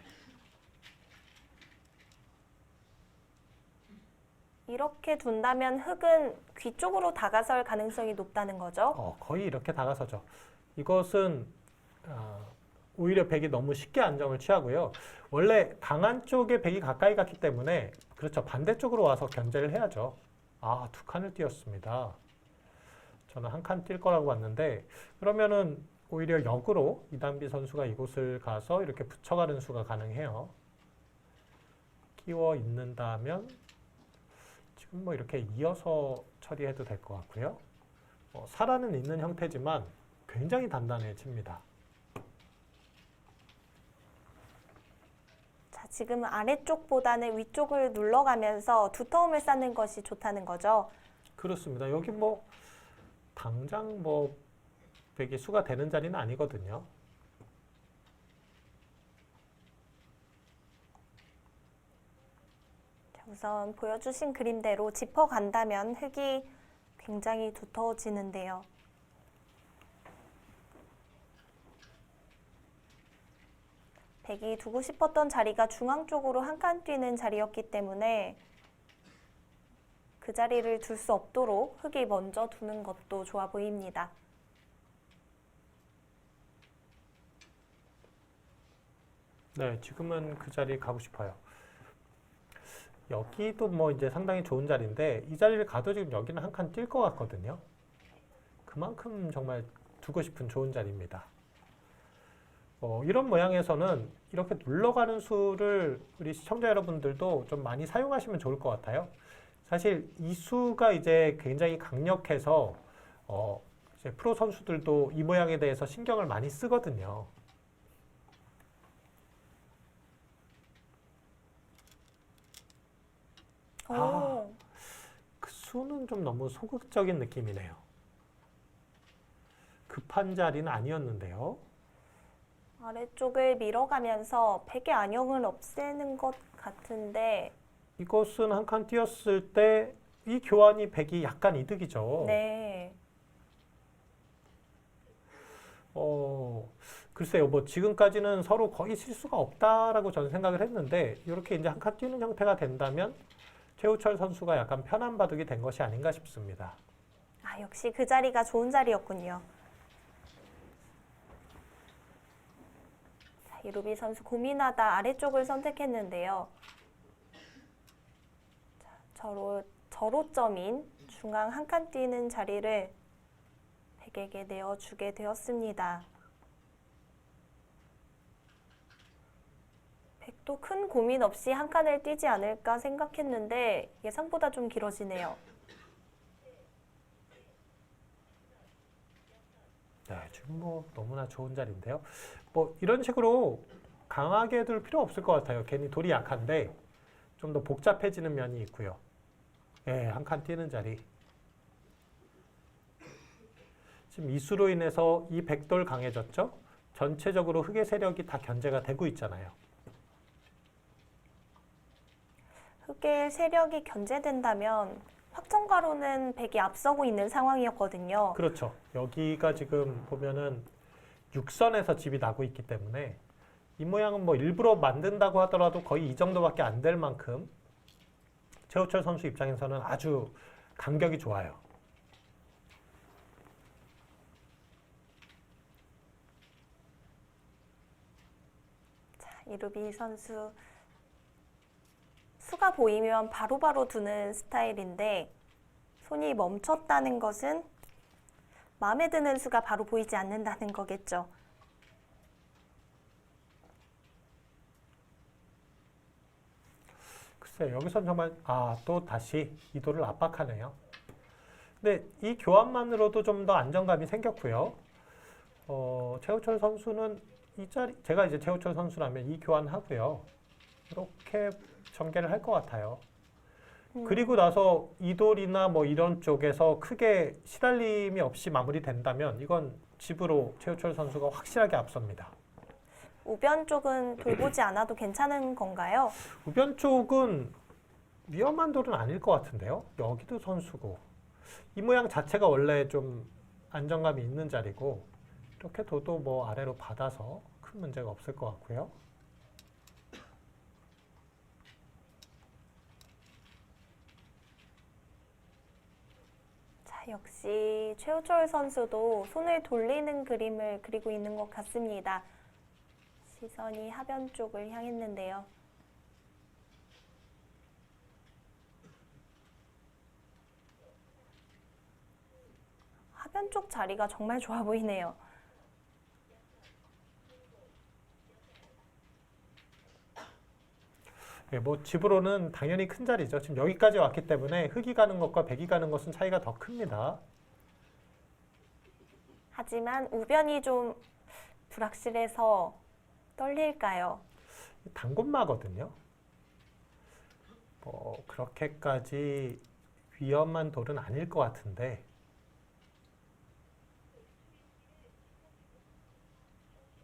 이렇게 둔다면 흙은 귀 쪽으로 다가설 가능성이 높다는 거죠. 거의 이렇게 다가서죠. 이것은 오히려 백이 너무 쉽게 안정을 취하고요. 원래 강한 쪽에 백이 가까이 갔기 때문에 그렇죠. 반대쪽으로 와서 견제를 해야죠. 두 칸을 띄었습니다. 저는 한 칸 뛸 거라고 봤는데 그러면은 오히려 역으로 이단비 선수가 이곳을 가서 이렇게 붙여가는 수가 가능해요. 끼워 있는다면 지금 뭐 이렇게 이어서 처리해도 될 것 같고요. 살아는 있는 형태지만 굉장히 단단해집니다. 자, 지금은 아래쪽보다는 위쪽을 눌러가면서 두터움을 쌓는 것이 좋다는 거죠. 그렇습니다. 여기 뭐 당장 뭐 백이 수가 되는 자리는 아니거든요. 자, 우선 보여주신 그림대로 짚어간다면 흙이 굉장히 두터워지는데요. 백이 두고 싶었던 자리가 중앙 쪽으로 한 칸 뛰는 자리였기 때문에 그 자리를 둘 수 없도록 흙이 먼저 두는 것도 좋아 보입니다. 네, 지금은 그 자리 가고 싶어요. 여기도 뭐 이제 상당히 좋은 자리인데 이 자리를 가도 지금 여기는 한 칸 뛸 것 같거든요. 그만큼 정말 두고 싶은 좋은 자리입니다. 이런 모양에서는 이렇게 눌러가는 수를 우리 시청자 여러분들도 좀 많이 사용하시면 좋을 것 같아요. 사실 이 수가 이제 굉장히 강력해서 이제 프로 선수들도 이 모양에 대해서 신경을 많이 쓰거든요. 그 수는 좀 너무 소극적인 느낌이네요. 급한 자리는 아니었는데요. 아래쪽을 밀어가면서 백의 안형을 없애는 것 같은데 이것은 한 칸 띄었을 때 이 교환이 백이 약간 이득이죠. 네. 글쎄요, 뭐 지금까지는 서로 거의 실수가 없다라고 저는 생각을 했는데 이렇게 이제 한 칸 뛰는 형태가 된다면 최우철 선수가 약간 편한 바둑이 된 것이 아닌가 싶습니다. 역시 그 자리가 좋은 자리였군요. 자, 이루비 선수 고민하다 아래쪽을 선택했는데요. 자, 저로점인 중앙 한 칸 뛰는 자리를 백에게 내어주게 되었습니다. 백도 큰 고민 없이 한 칸을 뛰지 않을까 생각했는데 예상보다 좀 길어지네요. 네, 지금 뭐 너무나 좋은 자리인데요. 뭐 이런 식으로 강하게 둘 필요 없을 것 같아요. 괜히 돌이 약한데 좀 더 복잡해지는 면이 있고요. 예, 한 칸 뛰는 자리. 지금 이수로 인해서 이 백돌 강해졌죠? 전체적으로 흑의 세력이 다 견제가 되고 있잖아요. 흑의 세력이 견제된다면 확정가로는 백이 앞서고 있는 상황이었거든요. 그렇죠. 여기가 지금 보면은 육선에서 집이 나고 있기 때문에 이 모양은 뭐 일부러 만든다고 하더라도 거의 이 정도밖에 안 될 만큼 최우철 선수 입장에서는 아주 간격이 좋아요. 자, 이루비 선수 수가 보이면 바로바로 두는 스타일인데 손이 멈췄다는 것은 마음에 드는 수가 바로 보이지 않는다는 거겠죠. 글쎄 여기선 정말 또 다시 이도를 압박하네요. 근데 이 교환만으로도 좀 더 안정감이 생겼고요. 최우철 선수는 이 자리 제가 이제 최우철 선수라면 이 교환하고요. 이렇게 전개를 할 것 같아요. 그리고 나서 이돌이나 뭐 이런 쪽에서 크게 시달림이 없이 마무리된다면 이건 집으로 최우철 선수가 확실하게 앞섭니다. 우변 쪽은 돌보지 않아도 괜찮은 건가요? 우변 쪽은 위험한 돌은 아닐 것 같은데요. 여기도 선수고 이 모양 자체가 원래 좀 안정감이 있는 자리고 이렇게 둬도 뭐 아래로 받아서 큰 문제가 없을 것 같고요. 자, 역시 최우철 선수도 손을 돌리는 그림을 그리고 있는 것 같습니다. 시선이 하변 쪽을 향했는데요. 하변 쪽 자리가 정말 좋아 보이네요. 예, 뭐 집으로는 당연히 큰 자리죠. 지금 여기까지 왔기 때문에 흑이 가는 것과 백이 가는 것은 차이가 더 큽니다. 하지만 우변이 좀 불확실해서 떨릴까요? 단곤마거든요. 뭐 그렇게까지 위험한 돌은 아닐 것 같은데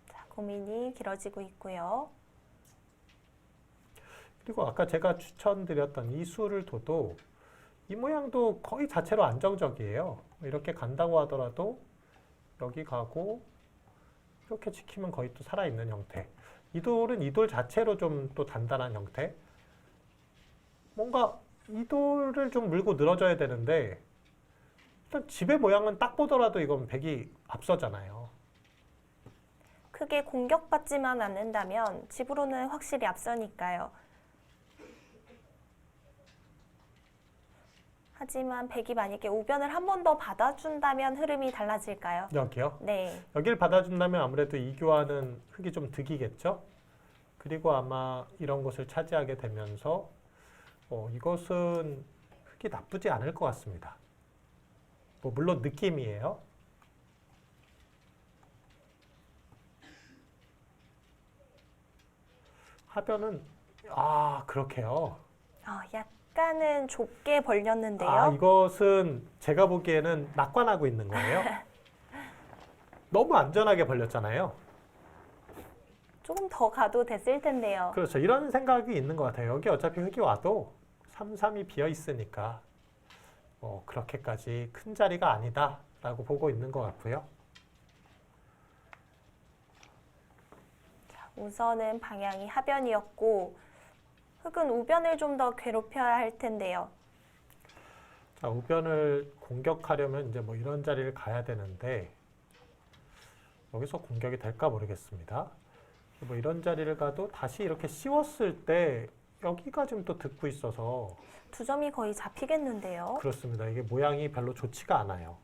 자, 고민이 길어지고 있고요. 그리고 아까 제가 추천드렸던 이 수를 둬도 이 모양도 거의 자체로 안정적이에요. 이렇게 간다고 하더라도 여기 가고 이렇게 지키면 거의 또 살아있는 형태. 이 돌은 이 돌 자체로 좀 또 단단한 형태. 뭔가 이 돌을 좀 물고 늘어져야 되는데 일단 집의 모양은 딱 보더라도 이건 백이 앞서잖아요. 크게 공격받지만 않는다면 집으로는 확실히 앞서니까요. 하지만 백이 만약에 우변을 한 번 더 받아준다면 흐름이 달라질까요? 여기요. 네. 여길 받아준다면 아무래도 이 교환은 흙이 좀 득이겠죠. 그리고 아마 이런 곳을 차지하게 되면서 이것은 흙이 나쁘지 않을 것 같습니다. 뭐 물론 느낌이에요. 하변은 그렇게요. 약간은 좁게 벌렸는데요. 이것은 제가 보기에는 낙관하고 있는 거예요. 너무 안전하게 벌렸잖아요. 조금 더 가도 됐을 텐데요. 그렇죠. 이런 생각이 있는 것 같아요. 여기 어차피 흙이 와도 3-3이 비어 있으니까 그렇게까지 큰 자리가 아니다라고 보고 있는 것 같고요. 자, 우선은 방향이 하변이었고 흙은 우변을 좀 더 괴롭혀야 할 텐데요. 자, 우변을 공격하려면 이제 뭐 이런 자리를 가야 되는데 여기서 공격이 될까 모르겠습니다. 뭐 이런 자리를 가도 다시 이렇게 씌웠을 때 여기가 지금 또 듣고 있어서 두 점이 거의 잡히겠는데요. 그렇습니다. 이게 모양이 별로 좋지가 않아요.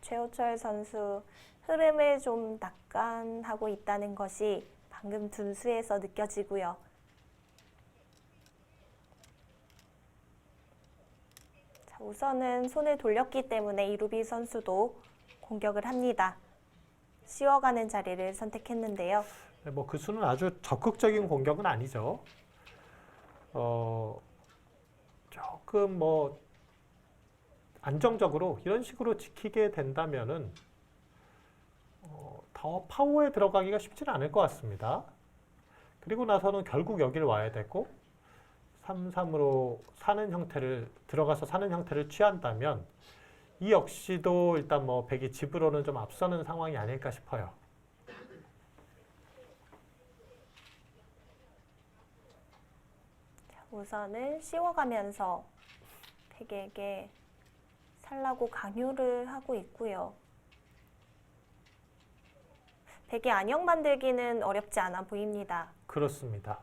최호철 선수 흐름을 좀 낙관하고 있다는 것이 방금 둔수에서 느껴지고요. 자, 우선은 손을 돌렸기 때문에 이루비 선수도 공격을 합니다. 씌워가는 자리를 선택했는데요. 네, 뭐 그 수는 아주 적극적인 공격은 아니죠. 조금 뭐 안정적으로 이런 식으로 지키게 된다면은 더 파워에 들어가기가 쉽지는 않을 것 같습니다. 그리고 나서는 결국 여기를 와야 되고 3-3으로 사는 형태를 들어가서 사는 형태를 취한다면 이 역시도 일단 뭐 백이 집으로는 좀 앞서는 상황이 아닐까 싶어요. 우선은 씌워가면서 백에게 살라고 강요를 하고 있고요. 백의 안형 만들기는 어렵지 않아 보입니다. 그렇습니다.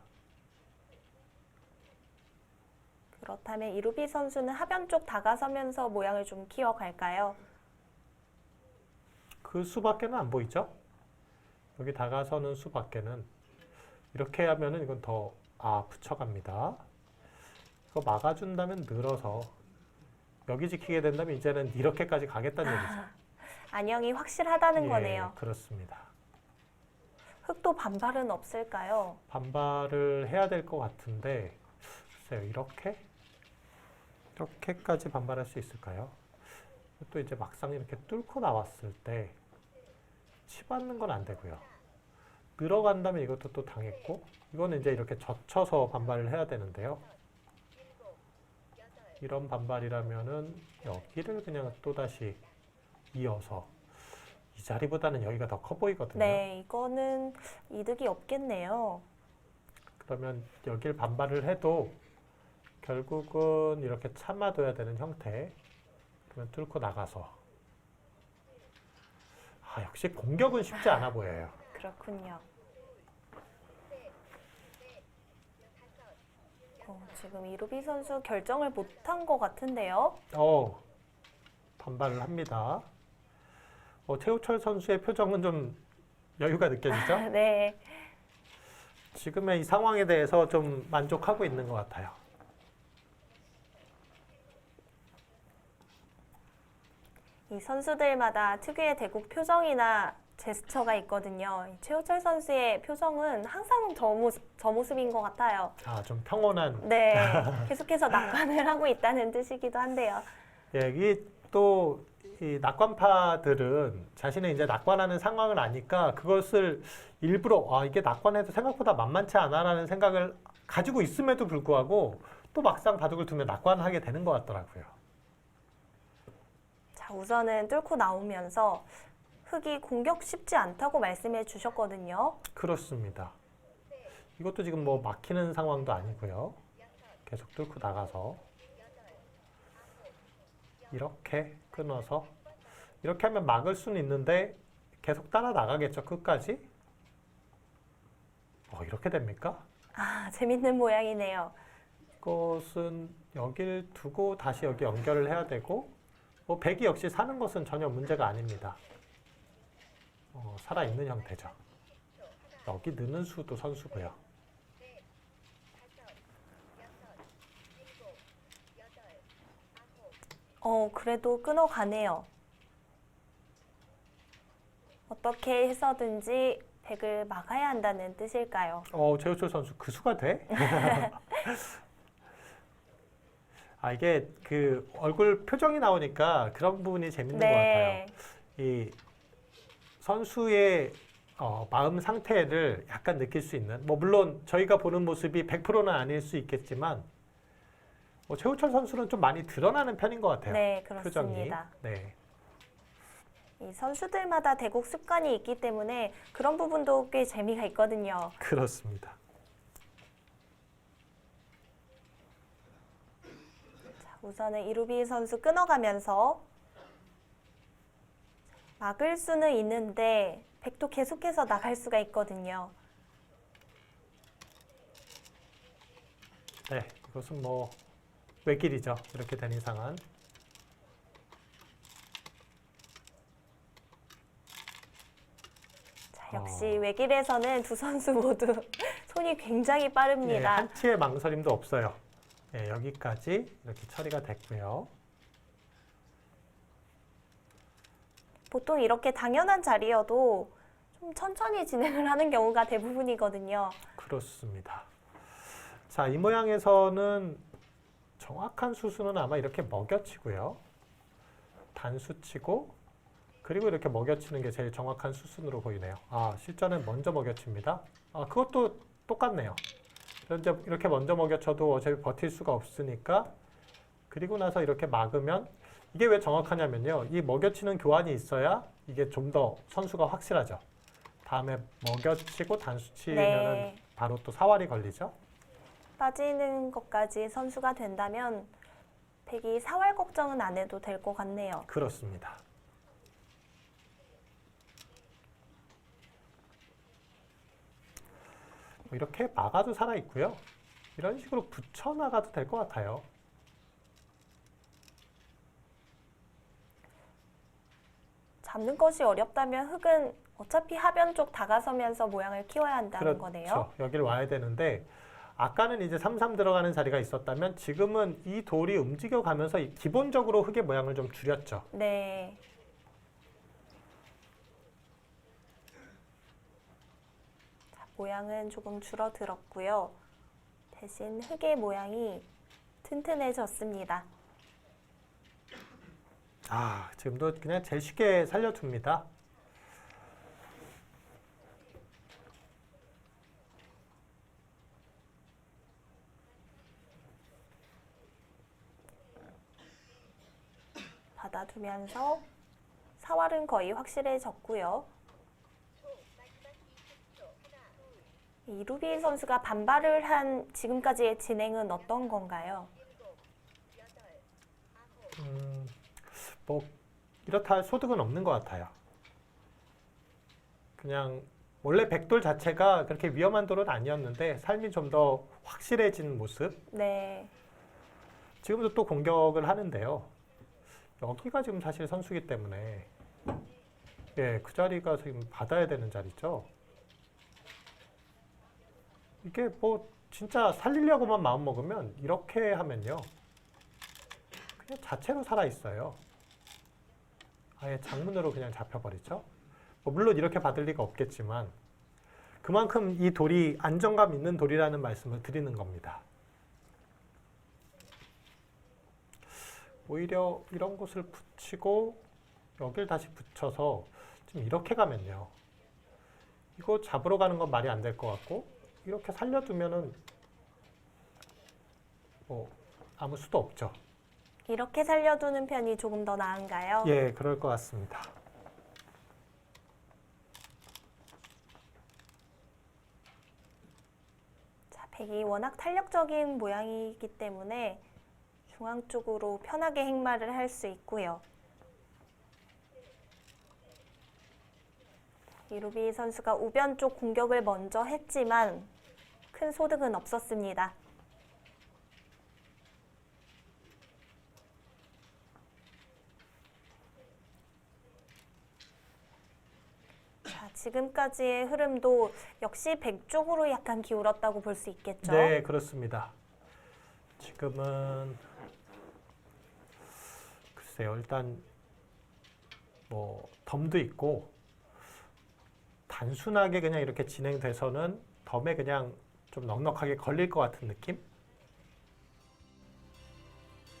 그렇다면 이루비 선수는 하변 쪽 다가서면서 모양을 좀 키워갈까요? 그 수밖에는 안 보이죠? 여기 다가서는 수밖에는 이렇게 하면은 이건 더 붙여갑니다. 이거 막아준다면 늘어서 여기 지키게 된다면 이제는 이렇게까지 가겠다는 얘기죠. 안형이 확실하다는 거네요. 그렇습니다. 흑도 반발은 없을까요? 반발을 해야 될 것 같은데 글쎄요, 이렇게까지 반발할 수 있을까요? 또 이제 막상 이렇게 뚫고 나왔을 때 치받는 건 안 되고요. 늘어간다면 이것도 또 당했고 이거는 이제 이렇게 젖혀서 반발을 해야 되는데요. 이런 반발이라면은 여기를 그냥 또다시 이어서 이 자리보다는 여기가 더 커 보이거든요. 네, 이거는 이득이 없겠네요. 그러면 여길 반발을 해도 결국은 이렇게 참아둬야 되는 형태. 그러면 뚫고 나가서 역시 공격은 쉽지 않아 보여요. 그렇군요. 지금 이루비 선수 결정을 못한 것 같은데요. 반발을 합니다. 최우철 선수의 표정은 좀 여유가 느껴지죠? 네. 지금의 이 상황에 대해서 좀 만족하고 있는 것 같아요. 이 선수들마다 특유의 대국 표정이나 제스처가 있거든요. 최호철 선수의 표정은 항상 저 모습인 것 같아요. 좀 평온한. 네, 계속해서 낙관을 하고 있다는 뜻이기도 한데요. 이 낙관파들은 자신의 이제 낙관하는 상황을 아니까 그것을 일부러 이게 낙관해도 생각보다 만만치 않아라는 생각을 가지고 있음에도 불구하고 또 막상 바둑을 두면 낙관하게 되는 것 같더라고요. 자, 우선은 뚫고 나오면서 흑이 공격 쉽지 않다고 말씀해 주셨거든요. 그렇습니다. 이것도 지금 뭐 막히는 상황도 아니고요. 계속 뚫고 나가서 이렇게 끊어서 이렇게 하면 막을 수는 있는데 계속 따라 나가겠죠, 끝까지. 이렇게 됩니까? 재밌는 모양이네요. 이것은 여길 두고 다시 여기 연결을 해야 되고 백이 역시 사는 것은 전혀 문제가 아닙니다. 살아있는 형태죠. 여기 느는 수도 선수고요. 그래도 끊어가네요. 어떻게 해서든지 백을 막아야 한다는 뜻일까요? 최우철 선수 그 수가 돼? 이게 그 얼굴 표정이 나오니까 그런 부분이 재밌는 것 같아요. 이 선수의 마음 상태를 약간 느낄 수 있는, 물론 저희가 보는 모습이 100%는 아닐 수 있겠지만 최우철 선수는 좀 많이 드러나는 편인 것 같아요. 네, 그렇습니다. 표정이. 네. 이 선수들마다 대국 습관이 있기 때문에 그런 부분도 꽤 재미가 있거든요. 그렇습니다. 자, 우선은 이루비 선수 끊어가면서 막을 수는 있는데 백도 계속해서 나갈 수가 있거든요. 네, 이것은 외길이죠. 이렇게 된 이상은. 역시 외길에서는 두 선수 모두 손이 굉장히 빠릅니다. 한치의 망설임도 없어요. 여기까지 이렇게 처리가 됐고요. 보통 이렇게 당연한 자리여도 좀 천천히 진행을 하는 경우가 대부분이거든요. 그렇습니다. 자, 이 모양에서는 정확한 수순은 아마 이렇게 먹여치고요. 단수치고 그리고 이렇게 먹여치는 게 제일 정확한 수순으로 보이네요. 실전은 먼저 먹여칩니다. 그것도 똑같네요. 이렇게 먼저 먹여쳐도 어차피 버틸 수가 없으니까 그리고 나서 이렇게 막으면 이게 왜 정확하냐면요. 이 먹여치는 교환이 있어야 이게 좀 더 선수가 확실하죠. 다음에 먹여치고 단수치면은 바로 또 사활이 걸리죠. 빠지는 것까지 선수가 된다면 백이 사활 걱정은 안 해도 될 것 같네요. 그렇습니다. 이렇게 막아도 살아있고요. 이런 식으로 붙여나가도 될 것 같아요. 잡는 것이 어렵다면 흙은 어차피 하변 쪽 다가서면서 모양을 키워야 한다는 거네요. 그렇죠. 여기를 와야 되는데 아까는 이제 3-3 들어가는 자리가 있었다면 지금은 이 돌이 움직여가면서 기본적으로 흙의 모양을 좀 줄였죠. 네. 자, 모양은 조금 줄어들었고요. 대신 흙의 모양이 튼튼해졌습니다. 지금도 그냥 제일 쉽게 살려줍니다. 받아두면서 사활은 거의 확실해졌고요. 이루비 선수가 반발을 한 지금까지의 진행은 어떤 건가요? 이렇다 할 소득은 없는 것 같아요. 그냥 원래 백돌 자체가 그렇게 위험한 돌은 아니었는데 삶이 좀 더 확실해진 모습. 네. 지금도 또 공격을 하는데요. 여기가 지금 사실 선수기 때문에 그 자리가 지금 받아야 되는 자리죠. 이게 진짜 살리려고만 마음 먹으면 이렇게 하면요. 그냥 자체로 살아있어요. 아예 장문으로 그냥 잡혀버리죠. 물론 이렇게 받을 리가 없겠지만 그만큼 이 돌이 안정감 있는 돌이라는 말씀을 드리는 겁니다. 오히려 이런 곳을 붙이고 여길 다시 붙여서 지금 이렇게 가면요. 이거 잡으러 가는 건 말이 안 될 것 같고 이렇게 살려두면은 아무 수도 없죠. 이렇게 살려두는 편이 조금 더 나은가요? 예, 그럴 것 같습니다. 자, 백이 워낙 탄력적인 모양이기 때문에 중앙 쪽으로 편하게 행마를 할 수 있고요. 이루비 선수가 우변 쪽 공격을 먼저 했지만 큰 소득은 없었습니다. 자, 지금까지의 흐름도 역시 백 쪽으로 약간 기울었다고 볼 수 있겠죠? 네, 그렇습니다. 지금은 글쎄요, 일단 덤도 있고 단순하게 그냥 이렇게 진행돼서는 덤에 그냥 좀 넉넉하게 걸릴 것 같은 느낌?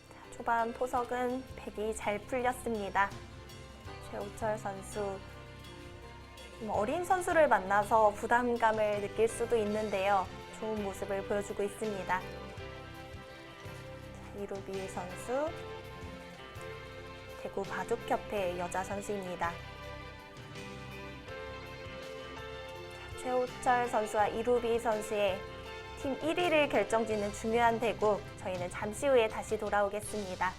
자, 초반 포석은 백이 잘 풀렸습니다. 최우철 선수 좀 어린 선수를 만나서 부담감을 느낄 수도 있는데요. 좋은 모습을 보여주고 있습니다. 자, 이루비 선수 대구 바둑협회 여자 선수입니다. 최우철 선수와 이루비 선수의 팀 1위를 결정짓는 중요한 대국, 저희는 잠시 후에 다시 돌아오겠습니다.